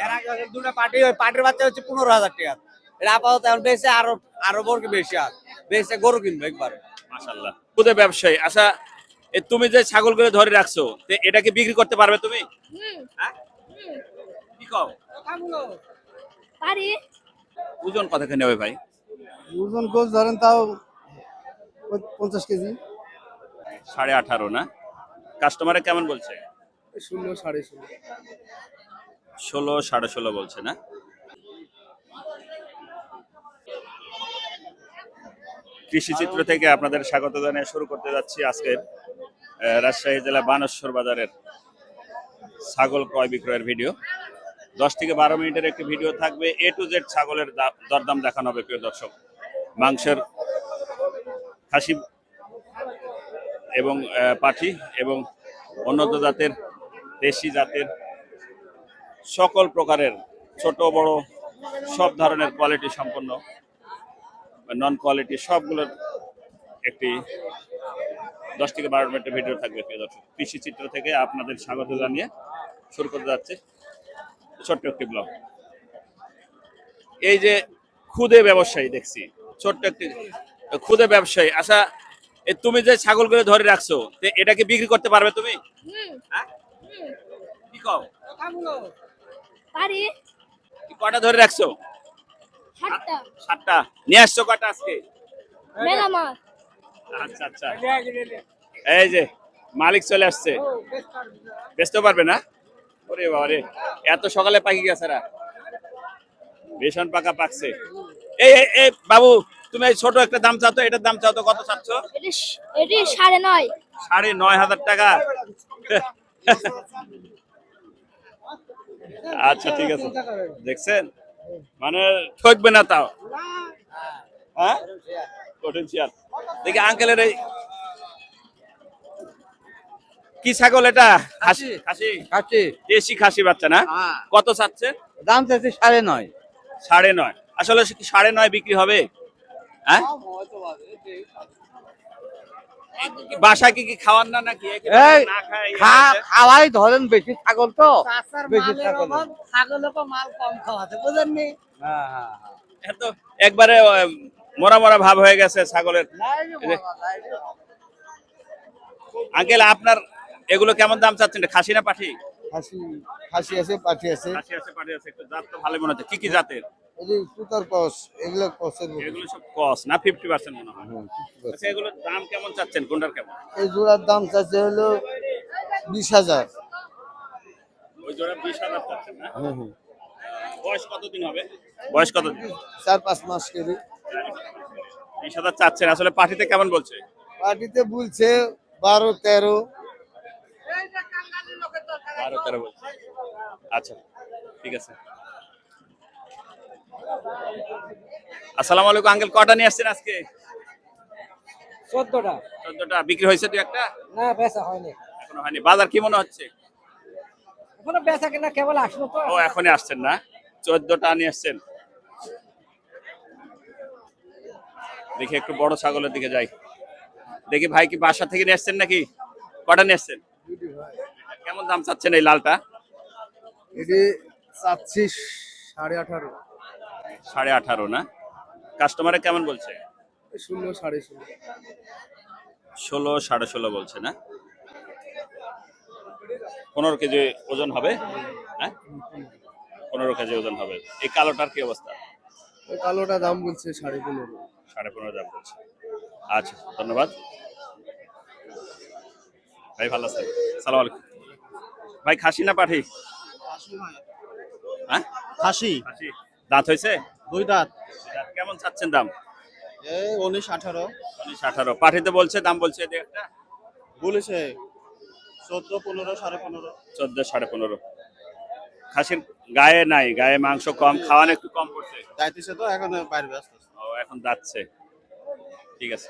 এর আগে দুটো পার্টি ওই পার্টির বাচ্চা হচ্ছে 15,000 টাকা। এটা আপাতত এখন বেশি আরো বড় বেশি আর বেশি গরু কিনবো একবারে। মাশাআল্লাহ খুদে ব্যবসায়ী। আচ্ছা তুমি যে ছাগলগুলো ধরে রাখছো এটা কি বিক্রি করতে পারবে তুমি? হ্যাঁ কি কও? পারি। ওজন কতখানি হবে ভাই? ওজন গোছ ধরেন তাও 50 কেজি। 18.5 না? কাস্টমারে কেমন বলছে? 16 16.5। 16 16.5 বলছে না? কৃষি চিত্র থেকে আপনাদের স্বাগত জানিয়ে শুরু করতে যাচ্ছি আজকের রাজশাহী জেলা বানেশ্বর বাজারের ছাগল ক্রয় বিক্রয়ের ভিডিও। 10 থেকে 12 মিনিটের একটি ভিডিও থাকবে। এ টু জেড ছাগলের দরদাম দেখানো হবে প্রিয় দর্শক। মাংসের খাসি এবং পাঠি এবং উন্নত জাতের দেশি জাতের সকল প্রকারের ছোট বড় সব ধরনের কোয়ালিটি সম্পন্ন নন কোয়ালিটি সবগুলোর একটি 10 থেকে 12 মিনিটের ভিডিও থাকবে প্রিয় দর্শক। কৃষি চিত্র থেকে আপনাদের স্বাগত জানিয়ে শুরু করতে যাচ্ছে ছোট্ট একটি ব্লগ। এই যে খুদে ব্যবসায়ী দেখছি, ছোট্ট একটি খুদে ব্যবসায়ী। আচ্ছা তুমি যে ছাগলগুলো ধরে রাখছো এটা কি বিক্রি করতে পারবে তুমি? হ্যাঁ কি কও? পারি। কটা ধরে রাখছো? 7টা। 7টা। নিয়ে আসছো কটা আজকে? মেলা মাছ। আচ্ছা আচ্ছা, এই যে মালিক চলে আসছে, বেচতে পারবে না? ওরে বাবা রে, এত সকালে পাকি গেছে রা, ভীষণ পাকা পাকছে। এই এই বাবু তুমি এই ছোট একটা দাম চাও তো, এটার দাম চাও তো, কত চাচ্ছ? এটি 9.5। 9,500 টাকা। আচ্ছা ঠিক আছে, দেখছেন মানে ঠকবে না তাও। হ্যাঁ পটেনশিয়াল দেখি আঙ্কেলের। এই কি ছাগল এটা? খাসি খাসি খাচ্ছি দেশি খাসি বাচ্চা না? কত চাচ্ছে? দাম চাচ্ছি 9.5। 9.5। আসলে 9.5 বিক্রি হবে? হ্যাঁ বাসা কি কি খাওয়ান না নাকি? না খাওয়াই ধরেন বেশি ছাগল তো বেশি ছাগল মাল কম খাওয়াতে বুঝেননি। এত একবারে মরা মরা ভাব হয়ে গেছে ছাগলের। আঙ্কেল আপনার এগুলো কেমন দাম চাচ্ছেন? খাসি না পাঠি? খাসি খাসি আছে, পাঠি আছে। খাসি আছে পাঠি আছে। একটু জাত তো ভালো মনে হচ্ছে। কি কি জাতের? এই যে তুতার কস, এগুলো কসের। এগুলো সব কস না? 50% মনে হয়। আচ্ছা এগুলোর দাম কেমন চাচ্ছেন? কোনটার কেমন? এই জোড়ার দাম চাচ্ছে হলো 20,000। ওই জোড়া 20,000 চাচ্ছেন না? বয়স কতদিন হবে? বয়স কতদিন? 4-5 মাস করে। 20,000 চাচ্ছেন। আসলে পাঠিতে কেমন বলছে? পাটিতে বলছে 12-13। 12-13 বলছে। আচ্ছা ঠিক আছে। আসসালামু আলাইকুম আঙ্কেল, কটা নিয়ে আসছেন আজকে? 14টা। 14টা। বিক্রি হয়েছে দুই একটা? না বেচা হয়নি এখনো হয়নি। বাজার কি মনে হচ্ছে? এখনো বেচা কিনা কেবল আসলো তো। ও এখনই আসছেন না? 14টা নিয়ে আসছেন। দেখি একটু বড় ছাগলের দিকে যাই। দেখি ভাই কি বাসা থেকে নিয়ে আসছেন নাকি? কটা নিয়ে আসছেন? কেমন দাম চাচ্ছেন এই লালটা? এটি চাচ্ছি 18.5। 18.5 না? কাস্টমারে কেমন বলছে? 16 16.5। 16 16.5 বলছে না? 15 কেজি ওজন হবে? হ্যাঁ 15 কেজি ওজন হবে। এই কালোটার কি অবস্থা? ওই কালোটা দাম বলছে 15.5। 15.5 দাম বলছে। আচ্ছা ধন্যবাদ ভাই, ভালো আছেন? সালাম আলাইকুম ভাই। খাসি না পাঠি? হ্যাঁ খাসি। খাসি। দাঁত হয়েছে? 2 দাঁত। কেমন চাচ্ছেন দাম? এই 19 18। 18। পাঠিতে বলছে দাম বলছে যে একটা বলেছে 14 15 15.5। 14 15.5। খাসির গায়ে নাই, গায়ে মাংস কম, খাওয়ানো একটু কম করছে। যাইতেছে তো এখন বাইরে ব্যস্ত। ও এখন যাচ্ছে। ঠিক আছে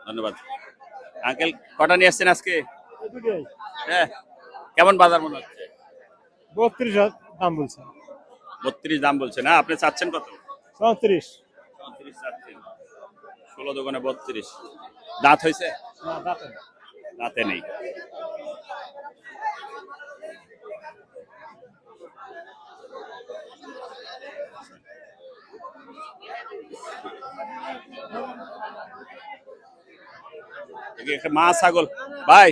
ধন্যবাদ আঙ্কেল। কটা নিয়ে আসছেন আজকে? হ্যাঁ কেমন বাজার মনে হচ্ছে? 32 দাম বলছে। 32 দাম বলছে না? আপনি চাচ্ছেন কত? 34। 34 চাচ্ছেন। 16 দোকানে 32। দাঁত হয়েছে? না দাঁতে। দাঁতে নেই। একটা মা ছাগল ভাই,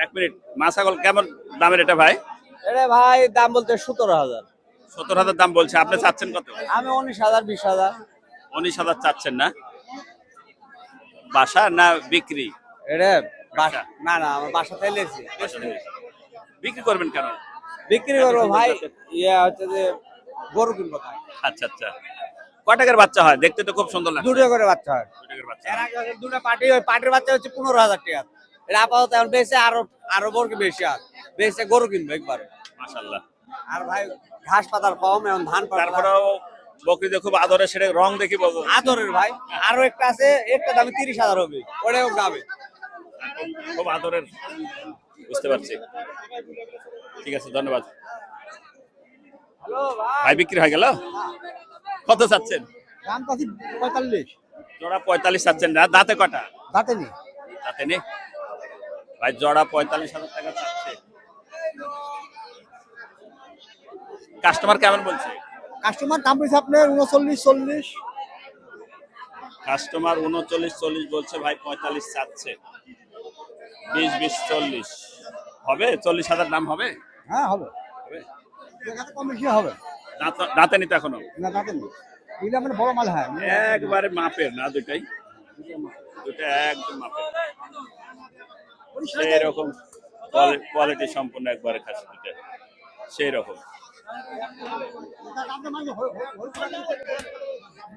1 মিনিট, মা ছাগল কেমন দামের এটা ভাই? এটা ভাই দাম বলতে 17,000। 17,000 দাম বলছে, আপনি চাচ্ছেন কত? আমি 19,000 20,000। 19,000 চাচ্ছেন না? বাসা না বিক্রি? এটা বাসা না না, আমার বাসা ফেলেছি। বিক্রি করবেন কেন? বিক্রি করবো ভাই, ইয়ে হচ্ছে যে গরু কিনবো তাই। আচ্ছা আচ্ছা, কয় টাকার বাচ্চা হয়? দেখতে তো খুব সুন্দর লাগে। দুটো করে বাচ্চা হয়। 2 টাকার বাচ্চা। এর আগে হচ্ছে দুটো পার্টি, ওই পার্টির বাচ্চা হচ্ছে 15,000 টাকা। এটা আপাতত এখন বেশি, আরো বড় বেশি আর বেশি গরু কিনবো একবারে। মাশাআল্লাহ। আর ভাই ঘাস পাতার কম, এখন ধান পাতা। তারপরেও বকরিতে খুব আদরে, সেটা রং দেখি বলবো। আদরের ভাই, আরো একটা আছে, একটা দামে 30,000 হবে, ওটাও যাবে। খুব আদরের, বুঝতে পারছি। ঠিক আছে, ধন্যবাদ হ্যালো ভাই। বিক্রি হয়ে গেল? কত চাচ্ছেন? দাম পাচ্ছি 45। জোড়া 45 চাচ্ছেন না? দাঁতে কটা? দাঁতে নেই। দাঁতে নেই ভাই। জোড়া 45,000 টাকা চাচ্ছে। কাস্টমার কেমন বলছে? কাস্টমার দাম পেয়েছে আপনার 39 40। কাস্টমার 39 40 বলছে, ভাই 45 চাচ্ছে। 20 20 40 হবে? 40,000 দাম হবে? হ্যাঁ হবে, হবে? কম বেশি হবে। দাঁতে নিতে এখনো? না দাঁতে নেই, এগুলো মানে বড় মাল হয়। একবারে মাপের না দুটাই? দুটা একদম মাপের, সেই রকম কোয়ালিটি সম্পূর্ণ একবারে খাসি দুটা, সেই রকম।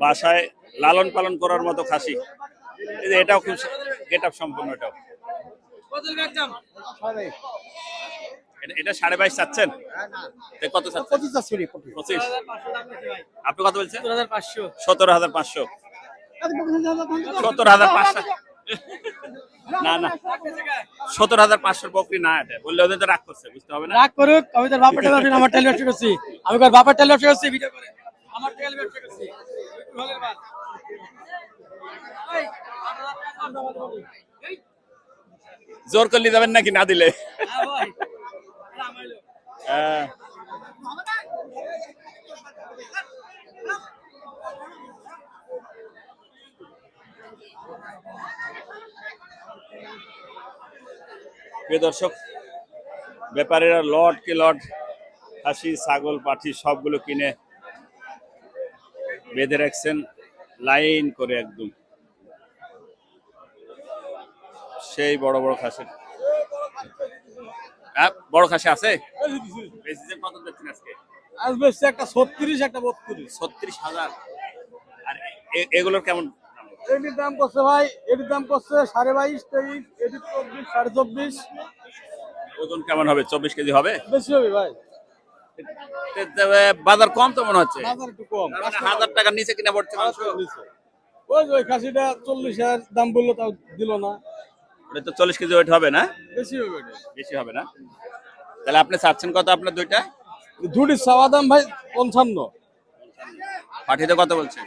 বাসায় লালন পালন করার মতো খাসি। এই যে এটাও খুব গেট আপ সম্পূর্ণ। এটাও এটা 22.5 চাচ্ছেন? তো কত চাচ্ছেন? 25। আপনি কত বলছেন? 17,500। 17,500। 17,500 না না, 17,500 বকরি না। এটা বললে ওদের তো রাগ করছে, বুঝতে হবে না? রাগ করুক, আমি তোর বাপের টেল ব্যবসা, আমার টেল ব্যবসা করছি, আমি তোর বাপের টেল ব্যবসা করছি, ভিডিও করে আমার টেল ব্যবসা করছি। জোর করলে যাবেন নাকি না দিলে? হ্যাঁ। প্রিয় দর্শক, ব্যাপারীরা লট কি লট খাসি, ছাগল, পাঠি সবগুলো কিনে বেঁধে রাখছেন লাইন করে একদম। সেই বড় বড় খাসি। হ্যাঁ, বড় খাসি আছে? বেশি কত দিচ্ছেন আজকে? আজ বেশি একটা 36, একটা 32। 36,000। আর এগুলোর কেমন? এটির দাম করছে ভাই, এটির দাম করছে 22.5 23, এটির 24 24.5। ওজন কেমন হবে? 24 কেজি হবে? বেশি হবে ভাই, বাজার কম তো মনে হচ্ছে। বাজার একটু কম। 1,000 টাকার নিচে কিনা পড়ছে মাংস। ওই যে ওই খাসিটা 40,000 দাম বললো, তাও দিল না। ওটা তো 40 কেজি ওয়েট হবে না? বেশি হবে এটা। বেশি হবে না? তাহলে আপনি চাচ্ছেন কত আপনার দুইটা? দুটির চাওয়া দাম ভাই 55। পাঠিতে কত বলছে?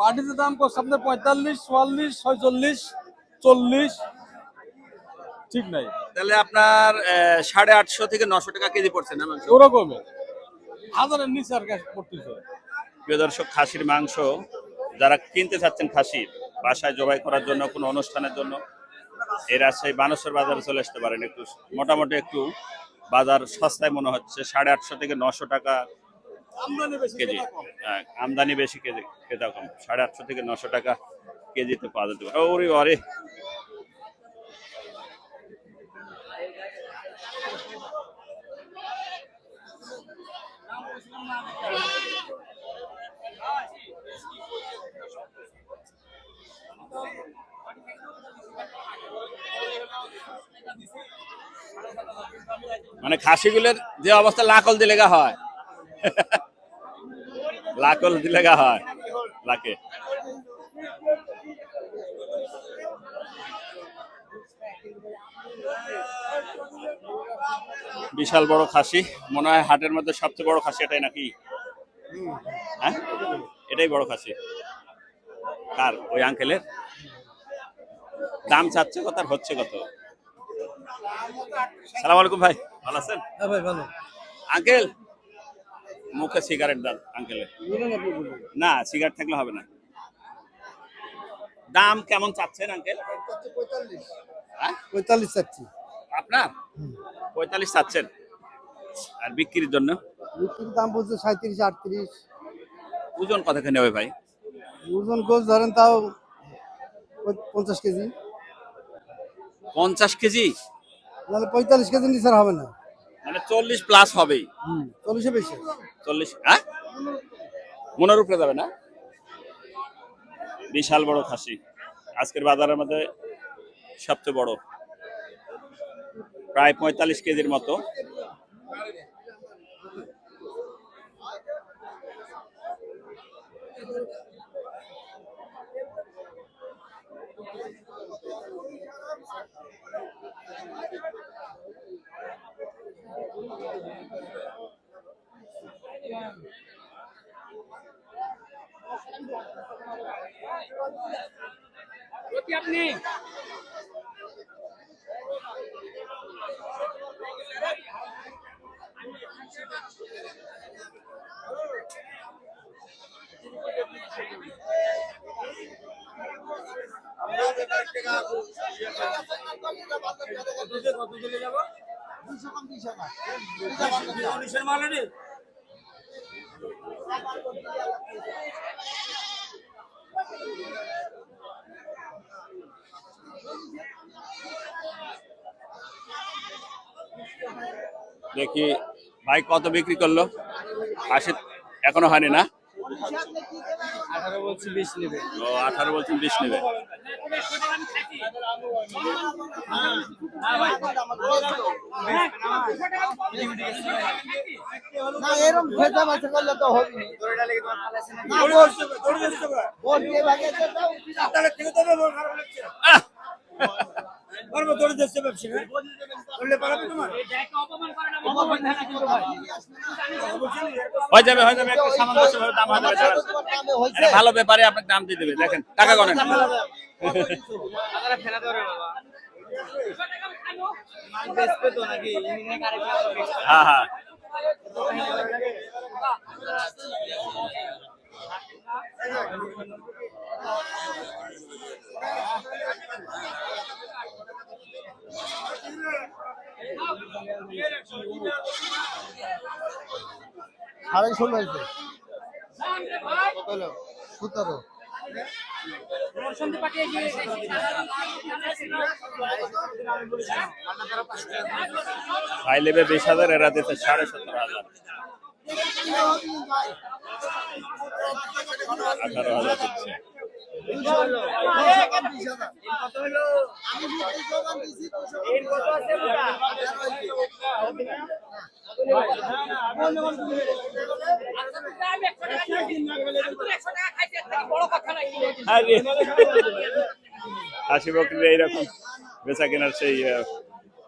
পার্টিতে দাম করছে আপনার 45 44 46 40। ঠিক নাই, তাহলে আপনার 850 থেকে 900 টাকা কেজি পড়ছে না মাংস? ওরকমই হাজারের নিচে আর কাজ করতেছে। প্রিয় দর্শক, খাসির মাংস যারা কিনতে চাচ্ছেন, খাসি বাসায় জবাই করার জন্য, কোনো অনুষ্ঠানের জন্য, এই রাজশাহী বানেশ্বর বাজারে চলে আসতে পারেন। একটু মোটামুটি একটু বাজার সস্তায় মনে হচ্ছে। 850 থেকে 900 টাকা কেজি। হ্যাঁ, আমদানি বেশি, কেজি ক্রেতা কম। 850 থেকে 900 টাকা কেজিতে পাওয়া যেতে পারে। ওরে আরে, মানে খাসিগুলোর যে অবস্থা, লাকল দিলে গা হয়। লাকল দিলে গা হয় লাকে। বিশাল বড় খাসি, মনে হয় হাটের মধ্যে সবচেয়ে বড় খাসি এটাই নাকি? হ্যাঁ, এটাই বড় খাসি। কার? ওই আঙ্কেলের। দাম চাচ্ছে কত আর হচ্ছে কত? সালাম আলাইকুম ভাই, ভালো আছেন? হ্যাঁ ভাই ভালো। আঙ্কেল, মুখে সিগারেট দাও আঙ্কেলের। না, সিগারেট থাকলে হবে না। দাম কেমন চাচ্ছেন আঙ্কেল? হ্যাঁ? 45 চাচ্ছি। আপনার 45 চাচ্ছেন, আর বিক্রির জন্য বিক্রির দাম বলছে 37, 38। ওজন কতখানি হবে ভাই? ওজন গোছ ধরেন তাও 50 কেজি, 50 কেজি, নাহলে 45 কেজি নিচে আর হবে না। মানে 40 প্লাস হবেই। 40 বেশি। 40, হ্যাঁ, মনের উপরে যাবে না? বিশাল বড় খাসি, আজকের বাজারের মধ্যে সবচেয়ে বড়, প্রায় 45 কেজির মতো। দেখি ভাই কত বিক্রি করলো? 80 এখনো হয়নি না? 18 বলছি 20 নেবে। ও 18 বলছেন, 20 নেবে। না এরকম ভেজা মাছ করলে তো হবে না। দড়িটা লেগে তোমার পালাইছে না। না দড়ি দিতে হবে। বল দিয়ে ভাগে দাও। আপনারা থেকে তো মন খারাপ লাগছে। আহ! পারবো দড়ি দিতে ব্যবসা না। বললে পারবে তোমার? অপমান না কিন্তু ভাই। হয়ে যাবে, হয়ে যাবে, একটু সামঞ্জস্যভাবে দাম হয়ে যাবে। দাঁড়ান। আরে ভালো ব্যাপারে আপনাকে দাম দিয়ে দেবে, দেখেন টাকা গণেন। আপনারা ফেলা ধরে বাবা। মাল বেচবে তো নাকি? ইনি কারে ফেলা। হ্যাঁ হ্যাঁ, সাড়ে 16 হয়েছে। কত হলো? 17। হাই লেভেল 20,000, এরা দিতে 17,500, 18,000 দিচ্ছে। আরে, হাসি বকরি এইরকম বেচা কেনার সেই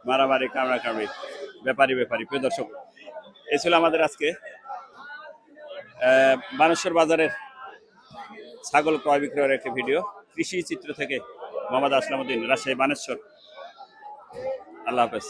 মারামারি কামড়াকামড়ি, ব্যাপারী প্রিয় দর্শক, এই ছিল আমাদের আজকে বানেশ্বর বাজারের ছাগল ক্রয় বিক্রয়ের একটি ভিডিও। কৃষি চিত্র থেকে মোহাম্মদ আসলামউদ্দিন, রাজশাহী, বানেশ্বর। আল্লাহ হাফেজ।